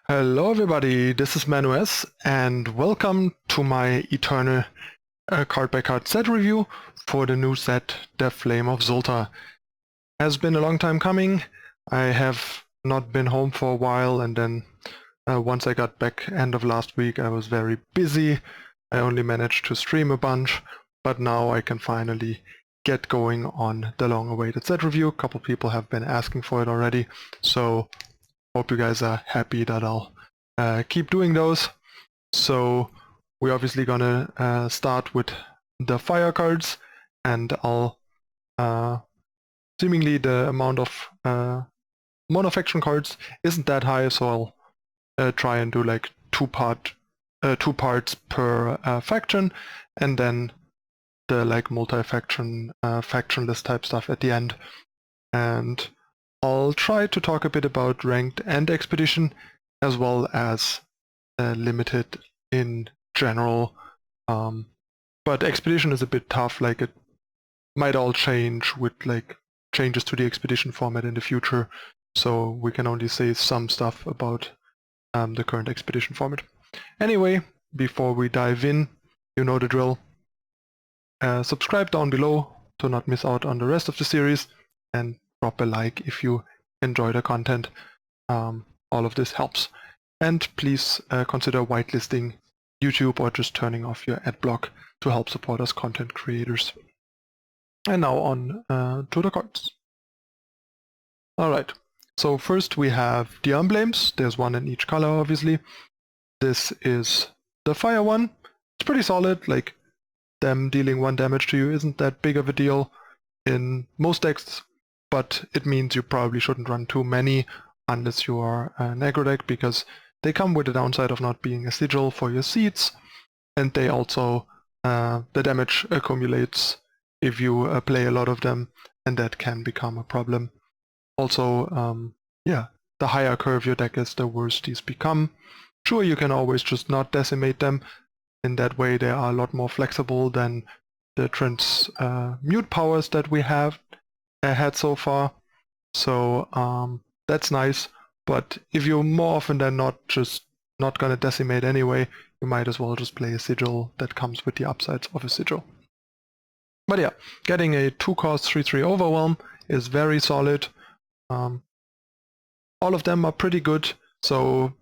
Hello everybody, this is ManuS and welcome to my eternal card by card set review for the new set, The Flame of Xulta. Has been a long time coming. I have not been home for a while, and then once I got back end of last week I was very busy. I only managed to stream a bunch, but now I can finally get going on the long awaited set review. A couple people have been asking for it already, so hope you guys are happy that I'll keep doing those. So we're obviously gonna start with the fire cards, and I'll seemingly the amount of mono faction cards isn't that high, so I'll try and do like two parts per faction, and then the like multi-faction faction list type stuff at the end. And I'll try to talk a bit about ranked and expedition, as well as limited in general. But expedition is a bit tough, like it might all change with like changes to the expedition format in the future, so we can only say some stuff about the current expedition format. Anyway, before we dive in, you know the drill. Subscribe down below to not miss out on the rest of the series, and drop a like if you enjoy the content. All of this helps. And please consider whitelisting YouTube or just turning off your ad block to help support us content creators. And now on to the cards. Alright, so first we have the Emblems. There's one in each color, obviously. This is the fire one. It's pretty solid, like them dealing 1 damage to you isn't that big of a deal in most decks, but it means you probably shouldn't run too many unless you are an aggro deck, because they come with the downside of not being a sigil for your seeds, and they also, the damage accumulates if you play a lot of them, and that can become a problem. Also, yeah, the higher curve your deck is, the worse these become. Sure, you can always just not decimate them. In that way they are a lot more flexible than the transmute powers that we have had so far. So that's nice, but if you're more often than not just not gonna decimate anyway, you might as well just play a sigil that comes with the upsides of a sigil. But yeah, getting a 2-cost 3/3 overwhelm is very solid. All of them are pretty good, so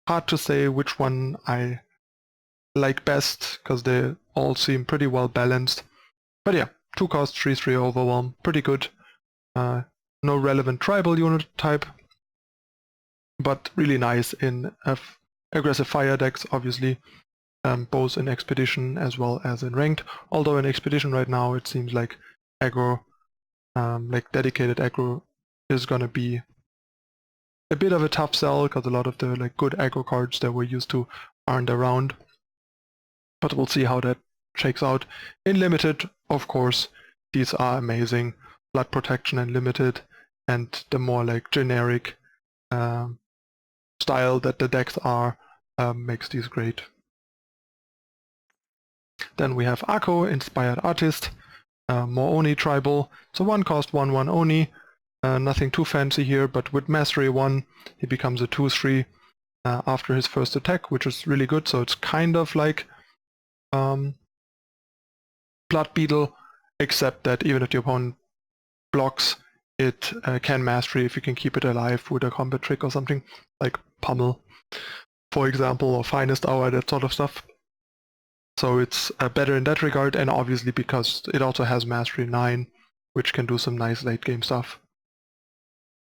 hard to say which one I like best, because they all seem pretty well balanced. But yeah, 2-cost 3/3 overwhelm, pretty good. No relevant tribal unit type, but really nice in aggressive fire decks, obviously, both in expedition as well as in ranked. Although in expedition right now it seems like aggro, like dedicated aggro, is gonna be a bit of a tough sell, because a lot of the like good aggro cards that we're used to aren't around. But we'll see how that shakes out. In limited, of course, these are amazing. Blood protection and limited, and the more like generic style that the decks are, makes these great. Then we have Akko, Inspired Artist, Mone Tribal. So 1-cost 1/1 Oni. Nothing too fancy here, but with Mastery 1, he becomes a 2/3 after his first attack, which is really good. So it's kind of like Blood Beetle, except that even if the opponent blocks, it can mastery if you can keep it alive with a combat trick or something, like Pummel, for example, or Finest Hour, that sort of stuff. So it's better in that regard, and obviously because it also has Mastery 9, which can do some nice late game stuff.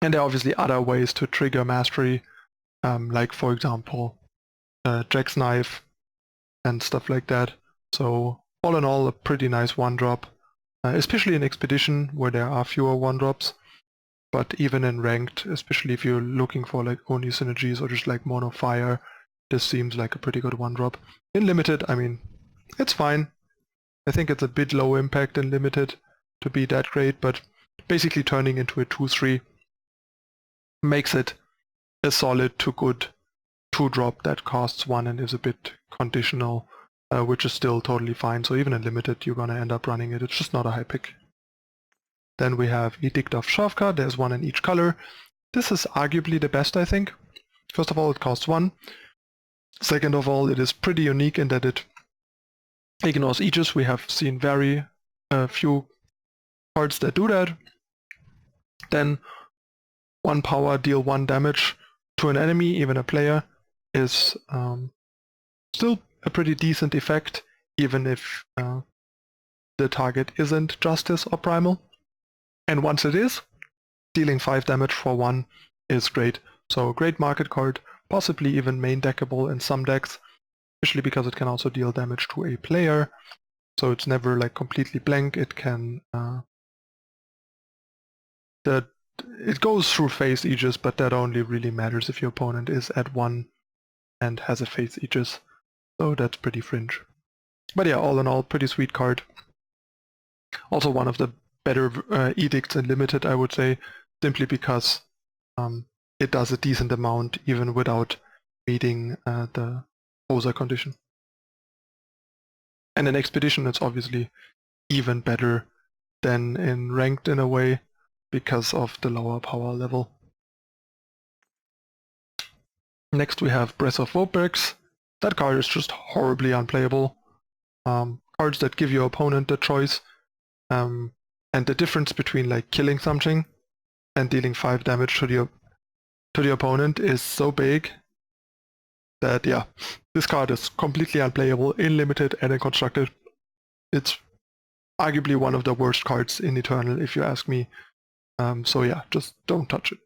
And there are obviously other ways to trigger Mastery, like for example Jack's Knife and stuff like that. So all in all, a pretty nice 1-drop, especially in expedition where there are fewer 1-drops. But even in ranked, especially if you're looking for like only synergies or just like mono fire, this seems like a pretty good 1-drop. In limited, I mean, it's fine. I think it's a bit low impact in limited to be that great, but basically turning into a 2/3 makes it a solid to good 2-drop that costs 1 and is a bit conditional, which is still totally fine. So even in limited, you're gonna end up running it. It's just not a high pick. Then we have Edict of Hrothgar. There's one in each color. This is arguably the best, I think. First of all, it costs 1. Second of all, it is pretty unique in that it ignores Aegis. We have seen very few cards that do that. Then 1 power, deal 1 damage to an enemy, even a player, is still a pretty decent effect, even if the target isn't Justice or Primal. And once it is, dealing 5 damage for 1 is great. So great market card, possibly even main deckable in some decks, especially because it can also deal damage to a player. So it's never like completely blank. It can it goes through phase Aegis, but that only really matters if your opponent is at 1 and has a phase Aegis. So that's pretty fringe. But yeah, all in all, pretty sweet card. Also one of the better edicts in Limited, I would say, simply because it does a decent amount even without meeting the poser condition. And in Expedition it's obviously even better than in Ranked in a way, because of the lower power level. Next we have Breath of Voprex. That card is just horribly unplayable. Cards that give your opponent the choice, and the difference between like killing something and dealing 5 damage to the opponent is so big that yeah, this card is completely unplayable in Limited and in Constructed. It's arguably one of the worst cards in Eternal, if you ask me. So yeah, just don't touch it.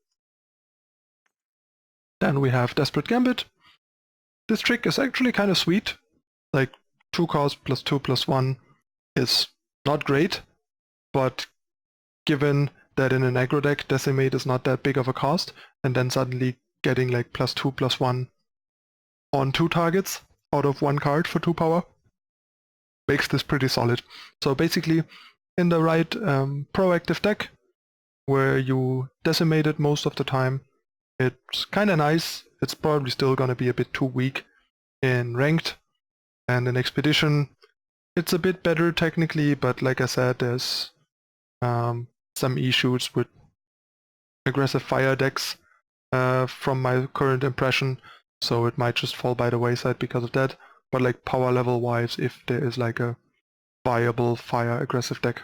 Then we have Desperate Gambit. This trick is actually kind of sweet. Like 2 cost plus 2 plus 1 is not great, but given that in an aggro deck Decimate is not that big of a cost, and then suddenly getting like plus 2 plus 1 on 2 targets out of 1 card for 2 power makes this pretty solid. So basically, in the right proactive deck, where you decimate it most of the time, it's kind of nice. It's probably still going to be a bit too weak in Ranked, and in Expedition it's a bit better technically, but like I said, there's some issues with aggressive fire decks from my current impression, so it might just fall by the wayside because of that. But like power level wise, if there is like a viable fire aggressive deck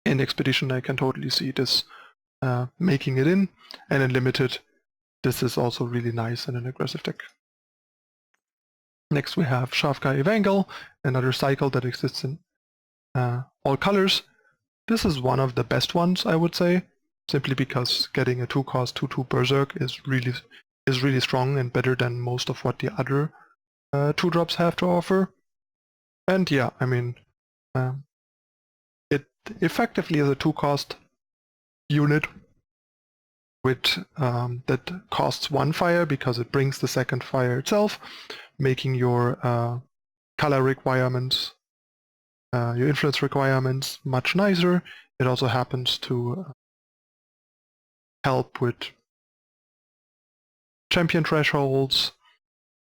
in Expedition, I can totally see this making it in, and in Limited this is also really nice in an aggressive deck. Next we have Shavka Evangel, another cycle that exists in all colors. This is one of the best ones, I would say, simply because getting a 2 cost 2/2 Berserk is really strong and better than most of what the other 2-drops have to offer. And yeah, I mean, it effectively is a 2 cost unit with that costs 1 fire because it brings the second fire itself, making your color requirements, your influence requirements much nicer. It also happens to help with champion thresholds,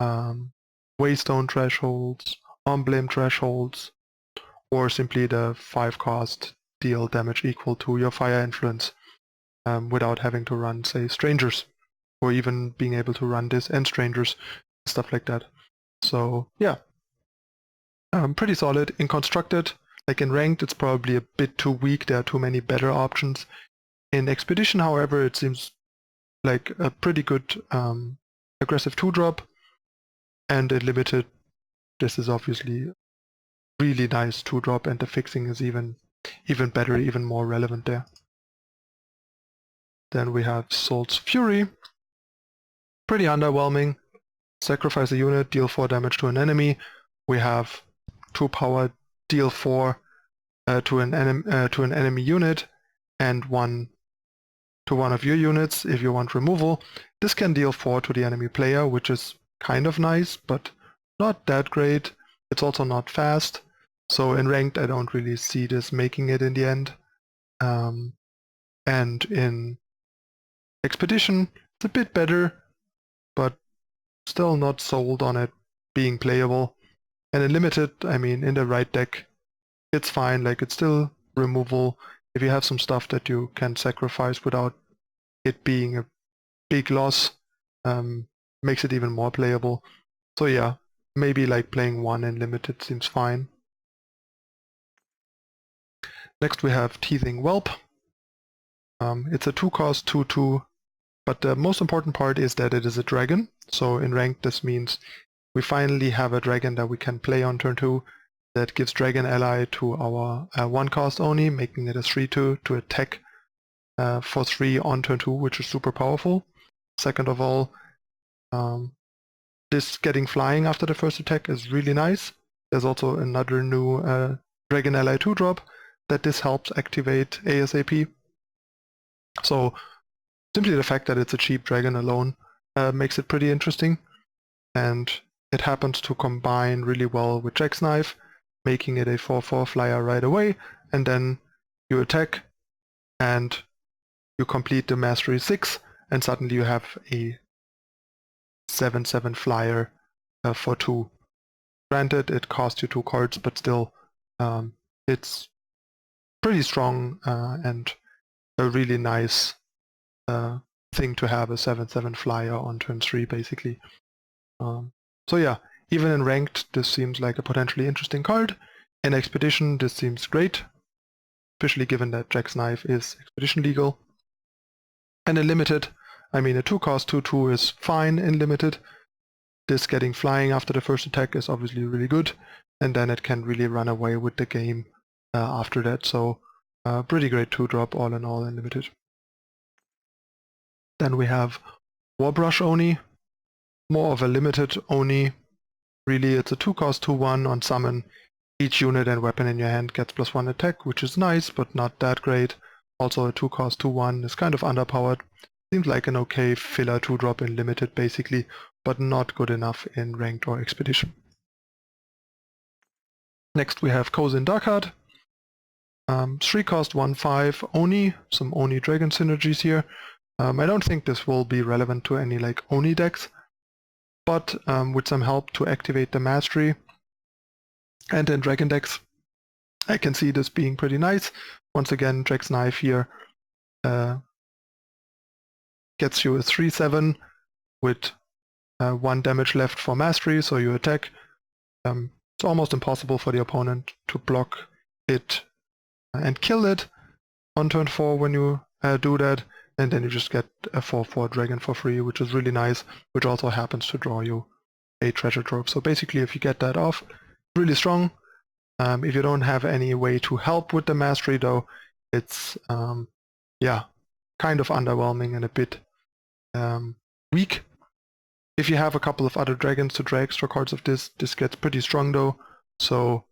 waystone thresholds, emblem thresholds, or simply the 5 cost deal damage equal to your fire influence without having to run, say, strangers, or even being able to run this and strangers, stuff like that. So yeah, pretty solid. In Constructed, like in Ranked, it's probably a bit too weak. There are too many better options. In Expedition, however, it seems like a pretty good aggressive 2-drop, and in Limited, this is obviously really nice 2-drop, and the fixing is even better, even more relevant there. Then we have Salt's Fury. Pretty underwhelming. Sacrifice a unit, deal 4 damage to an enemy. We have 2 power, deal 4 to an enemy unit, and 1 to one of your units if you want removal. This can deal 4 to the enemy player, which is kind of nice, but not that great. It's also not fast. So in Ranked, I don't really see this making it in the end. And in Expedition, it's a bit better, but still not sold on it being playable. And in Limited, I mean, in the right deck, it's fine. Like, it's still removal. If you have some stuff that you can sacrifice without it being a big loss, makes it even more playable. So yeah, maybe like playing 1 in limited seems fine. Next we have Teething Whelp. It's a 2-cost 2/2, but the most important part is that it is a dragon. So in ranked this means we finally have a dragon that we can play on turn 2 that gives dragon ally to our 1-cost only, making it a 3/2 to attack for 3 on turn 2, which is super powerful. Second of all, this getting flying after the first attack is really nice. There's also another new dragon ally 2-drop that this helps activate ASAP. So simply the fact that it's a cheap dragon alone makes it pretty interesting, and it happens to combine really well with Jack's Knife, making it a 4/4 flyer right away, and then you attack and you complete the Mastery 6, and suddenly you have a 7/7 flyer for 2. Granted, it costs you 2 cards, but still, it's pretty strong and a really nice thing to have, a 7/7 flyer on turn 3, basically. So yeah, even in ranked, this seems like a potentially interesting card. In Expedition, this seems great, especially given that Jack's Knife is Expedition legal. And in limited, I mean, a 2-cost 2/2 is fine in limited. This getting flying after the first attack is obviously really good, and then it can really run away with the game after that. So pretty great 2-drop all in all in limited. Then we have Warbrush Oni, more of a limited Oni. Really, it's a 2-cost 2/1 on summon. Each unit and weapon in your hand gets +1 attack, which is nice, but not that great. Also a 2-cost 2/1 is kind of underpowered. Seems like an okay filler 2-drop in limited basically, but not good enough in ranked or expedition. Next we have Kozin Darkheart. 3-cost 1/5 Oni, some Oni Dragon synergies here. I don't think this will be relevant to any like Oni decks, but with some help to activate the Mastery and in Dragon decks, I can see this being pretty nice. Once again, Jack's Knife here gets you a 3/7 with 1 damage left for Mastery, so you attack. It's almost impossible for the opponent to block it and kill it on turn 4 when you do that, and then you just get a 4/4 dragon for free, which is really nice, which also happens to draw you a treasure trove. So basically, if you get that off, really strong. If you don't have any way to help with the Mastery though, it's yeah, kind of underwhelming and a bit weak. If you have a couple of other dragons to draw extra cards of this gets pretty strong though. So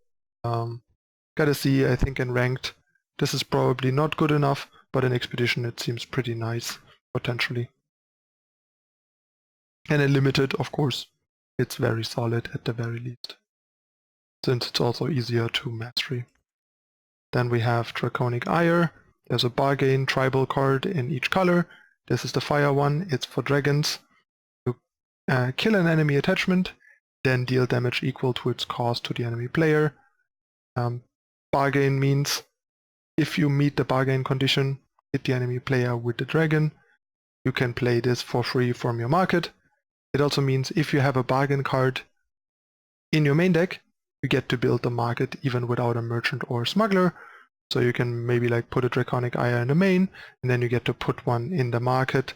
gotta see, I think in ranked this is probably not good enough, but in expedition it seems pretty nice, potentially. And in limited, of course, it's very solid at the very least, since it's also easier to mastery. Then we have Trikona Kyr. There's a bargain tribal card in each color. This is the fire one, it's for dragons. You kill an enemy attachment, then deal damage equal to its cost to the enemy player. Bargain means if you meet the bargain condition, hit the enemy player with the dragon, you can play this for free from your market. It also means if you have a bargain card in your main deck, you get to build the market even without a merchant or smuggler. So you can maybe like put a Trikona Kyr in the main, and then you get to put one in the market,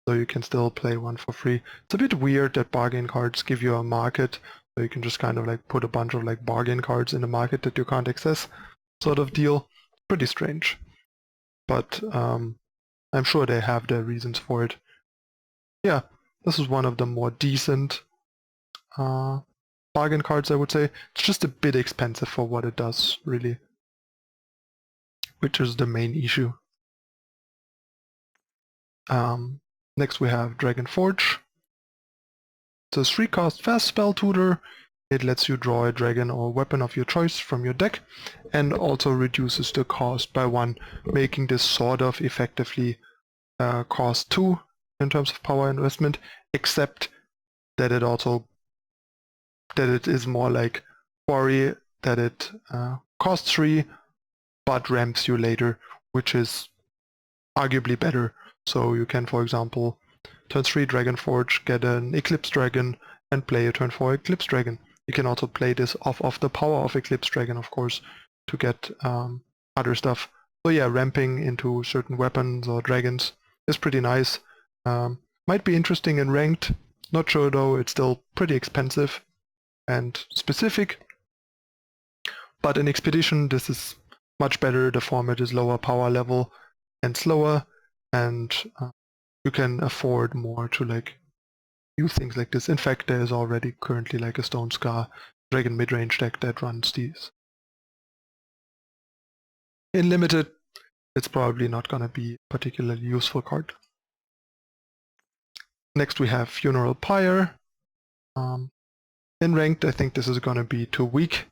so you can still play one for free. It's a bit weird that bargain cards give you a market, so you can just kind of like put a bunch of like bargain cards in the market that you can't access, sort of deal. Pretty strange. But I'm sure they have their reasons for it. Yeah, this is one of the more decent bargain cards, I would say. It's just a bit expensive for what it does, really, which is the main issue. Next we have Dragon Forge. It's a 3-cost fast spell tutor. It lets you draw a dragon or weapon of your choice from your deck, and also reduces the cost by 1, making this sort of effectively cost 2 in terms of power investment, except that it is more like Quarry, that it costs 3 but ramps you later, which is arguably better. So you can, for example, turn 3 Dragon Forge, get an Eclipse Dragon, and play a turn 4 Eclipse Dragon. You can also play this off of the power of Eclipse Dragon, of course, to get other stuff. So yeah, ramping into certain weapons or dragons is pretty nice. Might be interesting in ranked, not sure though, it's still pretty expensive and specific. But in Expedition this is much better, the format is lower power level and slower, and you can afford more to like use things like this. In fact, there is already currently like a Stone Scar Dragon midrange deck that runs these. In Limited, it's probably not gonna be a particularly useful card. Next we have Funeral Pyre. In Ranked, I think this is gonna be too weak.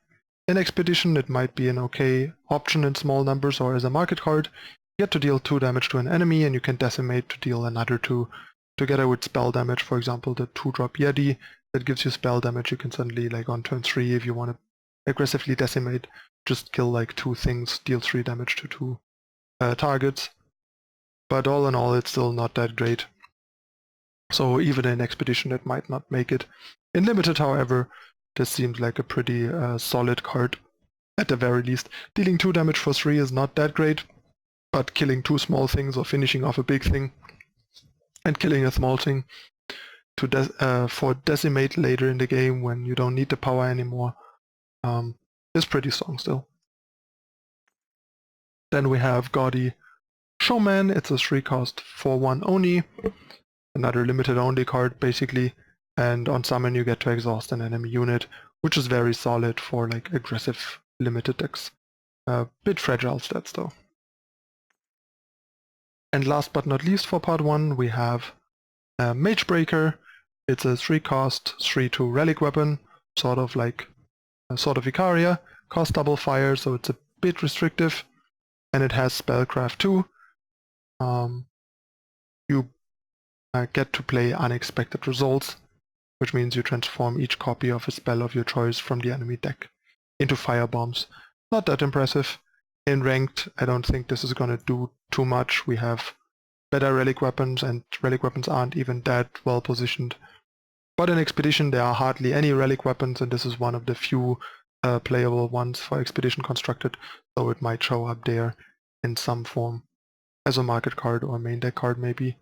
In Expedition, it might be an okay option in small numbers or as a market card. You get to deal 2 damage to an enemy, and you can decimate to deal another 2. Together with spell damage, for example, the 2-drop Yeti that gives you spell damage, you can suddenly, like on turn 3, if you want to aggressively decimate, just kill like 2 things, deal 3 damage to 2 targets. But all in all, it's still not that great. So even in Expedition, it might not make it. In Limited, however, this seems like a pretty solid card, at the very least. Dealing 2 damage for 3 is not that great, but killing 2 small things or finishing off a big thing and killing a small thing to for decimate later in the game when you don't need the power anymore is pretty strong still. Then we have Gaudi Showman. It's a 3-cost 4/1 only, another limited only card basically, and on summon you get to exhaust an enemy unit, which is very solid for like aggressive limited decks. Bit fragile stats though. And last but not least for part 1 we have Matchbreaker. It's a 3-cost 3/2 relic weapon, sort of like Sword of Icaria, cost double fire, so it's a bit restrictive, and it has Spellcraft too. You get to play unexpected results, which means you transform each copy of a spell of your choice from the enemy deck into firebombs. Not that impressive. In Ranked, I don't think this is going to do too much. We have better relic weapons, and relic weapons aren't even that well positioned. But in Expedition there are hardly any relic weapons, and this is one of the few playable ones for Expedition constructed, so it might show up there in some form as a market card or main deck card maybe.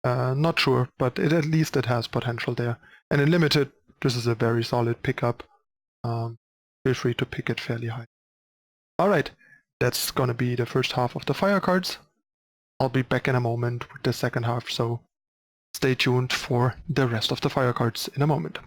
Not sure, but at least it has potential there. And in Limited, this is a very solid pickup. Feel free to pick it fairly high. Alright, that's gonna be the first half of the fire cards. I'll be back in a moment with the second half, so stay tuned for the rest of the fire cards in a moment.